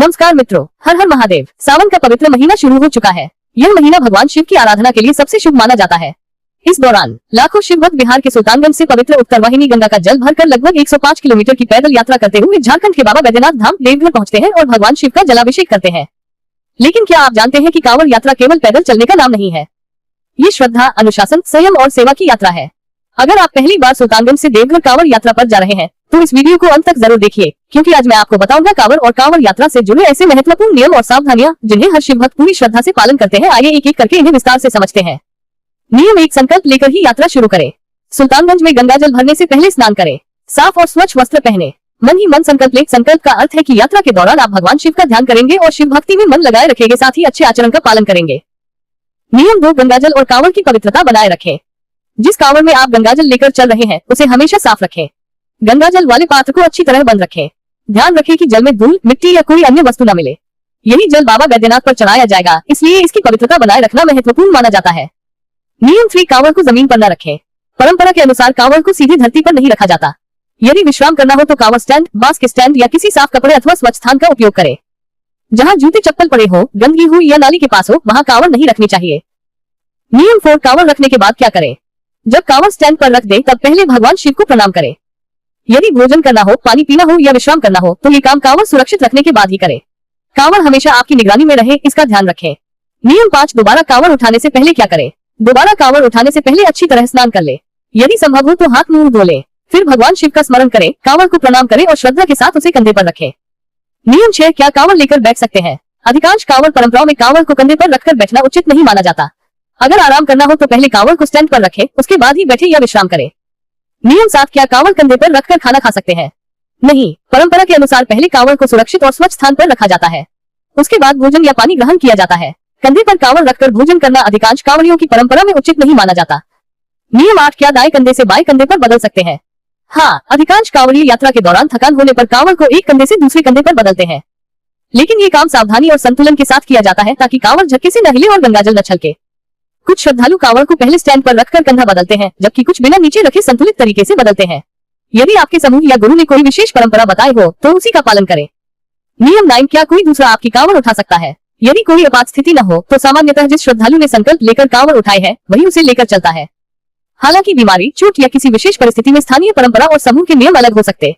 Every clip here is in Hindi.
नमस्कार मित्रों, हर हर महादेव। सावन का पवित्र महीना शुरू हो चुका है। यह महीना भगवान शिव की आराधना के लिए सबसे शुभ माना जाता है। इस दौरान लाखों शिव भक्त बिहार के सुल्तानगंज से पवित्र उत्तरवाहिनी गंगा का जल भरकर लगभग 105 किलोमीटर की पैदल यात्रा करते हुए झारखंड के बाबा बैद्यनाथ धाम देवघर पहुंचते हैं और भगवान शिव का जलाभिषेक करते हैं। लेकिन क्या आप जानते हैं कि कांवड़ यात्रा केवल पैदल चलने का नाम नहीं है। ये श्रद्धा, अनुशासन, संयम और सेवा की यात्रा है। अगर आप पहली बार सुल्तानगंज से देवघर कांवड़ यात्रा पर जा रहे हैं तो इस वीडियो को अंत तक जरूर देखिए, क्योंकि आज मैं आपको बताऊंगा कांवड़ और कांवड़ यात्रा से जुड़े ऐसे महत्वपूर्ण नियम और सावधानियां जिन्हें हर शिव भक्त पूरी श्रद्धा से पालन करते हैं। आइए एक एक करके इन्हें विस्तार से समझते हैं। नियम 1, संकल्प लेकर ही यात्रा शुरू करें। सुल्तानगंज में गंगा जल भरने से पहले स्नान करें। साफ और स्वच्छ वस्त्र पहने। मन ही मन संकल्प ले। संकल्प का अर्थ है कि यात्रा के दौरान आप भगवान शिव का ध्यान करेंगे और शिव भक्ति में मन लगाए रखेंगे, साथ ही अच्छे आचरण का पालन करेंगे। नियम 2, गंगाजल और कांवड़ की पवित्रता बनाए रखें। जिस कांवड़ में आप गंगाजल लेकर चल रहे हैं उसे हमेशा साफ रखें। गंगाजल वाले पात्र को अच्छी तरह बंद रखें। ध्यान रखें कि जल में धूल, मिट्टी या कोई अन्य वस्तु न मिले। यही जल बाबा बैद्यनाथ पर चढ़ाया जाएगा, इसलिए इसकी पवित्रता बनाए रखना महत्वपूर्ण माना जाता है। नियम 3, कांवड़ को जमीन पर न रखें। परंपरा के अनुसार कांवड़ को सीधे धरती पर नहीं रखा जाता। यदि विश्राम करना हो तो कांवड़ स्टैंड, बांस के स्टैंड या किसी साफ कपड़े अथवा स्वच्छ स्थान का उपयोग करें। जहाँ जूते चप्पल पड़े हो, गंदगी हो या नाली के पास हो, वहाँ कांवड़ नहीं रखनी चाहिए। नियम 4, कांवड़ रखने के बाद क्या करें। जब कांवड़ स्टैंड पर रख दे तब पहले भगवान शिव को प्रणाम करें। यदि भोजन करना हो, पानी पीना हो या विश्राम करना हो तो ये काम कांवड़ सुरक्षित रखने के बाद ही करें। कांवड़ हमेशा आपकी निगरानी में रहे, इसका ध्यान रखें। नियम 5, दोबारा कांवड़ उठाने से पहले क्या करें। दोबारा कांवड़ उठाने से पहले अच्छी तरह स्नान कर ले। यदि संभव हो तो हाथ मुंह धो ले। फिर भगवान शिव का स्मरण करें, कांवड़ को प्रणाम करें और श्रद्धा के साथ उसे कंधे पर रखें। नियम 6, क्या कांवड़ लेकर बैठ सकते हैं। अधिकांश कांवड़ परंपराओं में कांवड़ को कंधे पर रखकर बैठना उचित नहीं माना जाता। अगर आराम करना हो तो पहले कांवड़ को स्टैंड पर रखें, उसके बाद ही बैठे या विश्राम करें। नियम 7, क्या कांवड़ कंधे पर रखकर खाना खा सकते हैं। नहीं, परंपरा के अनुसार पहले कांवड़ को सुरक्षित और स्वच्छ स्थान पर रखा जाता है, उसके बाद भोजन या पानी ग्रहण किया जाता है। कंधे पर कांवड़ रखकर भोजन करना अधिकांश कांवड़ियों की परंपरा में उचित नहीं माना जाता। नियम 8, क्या दाएं कंधे से बाएं कंधे पर बदल सकते हैं। हाँ, अधिकांश कांवड़िए यात्रा के दौरान थकान होने पर कांवड़ को एक कंधे से दूसरे कंधे पर बदलते हैं, लेकिन ये काम सावधानी और संतुलन के साथ किया जाता है ताकि कांवड़ झटके से न हिले और गंगाजल न छलके। कुछ श्रद्धालु कांवड़ को पहले स्टैंड पर रखकर कंधा बदलते हैं, जबकि कुछ बिना नीचे रखे संतुलित तरीके से बदलते हैं। यदि आपके समूह या गुरु ने कोई विशेष परंपरा बताई हो तो उसी का पालन करें। नियम 9, क्या कोई दूसरा आपकी कांवड़ उठा सकता है। यदि कोई आपात स्थिति न हो तो सामान्यतः जिस श्रद्धालु ने संकल्प लेकर कांवड़ उठाए है वही उसे लेकर चलता है। हालांकि बीमारी, चोट या किसी विशेष परिस्थिति में स्थानीय परंपरा और समूह के नियम अलग हो सकते।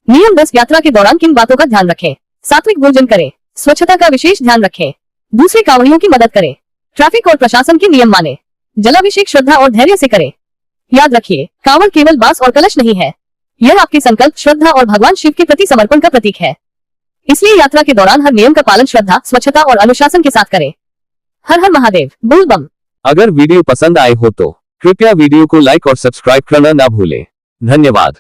नियम 10, यात्रा के दौरान किन बातों का ध्यान रखें। सात्विक भोजन करें। स्वच्छता का विशेष ध्यान रखें। दूसरे कांवड़ियों की मदद करें। ट्रैफिक और प्रशासन के नियम माने। जलाभिषेक श्रद्धा और धैर्य से करें। याद रखिए, कांवड़ केवल बांस और कलश नहीं है, यह आपके संकल्प, श्रद्धा और भगवान शिव के प्रति समर्पण का प्रतीक है। इसलिए यात्रा के दौरान हर नियम का पालन श्रद्धा, स्वच्छता और अनुशासन के साथ करें। हर हर महादेव, बोल बम। अगर वीडियो पसंद आए हो तो कृपया वीडियो को लाइक और सब्सक्राइब करना ना भूलें। धन्यवाद।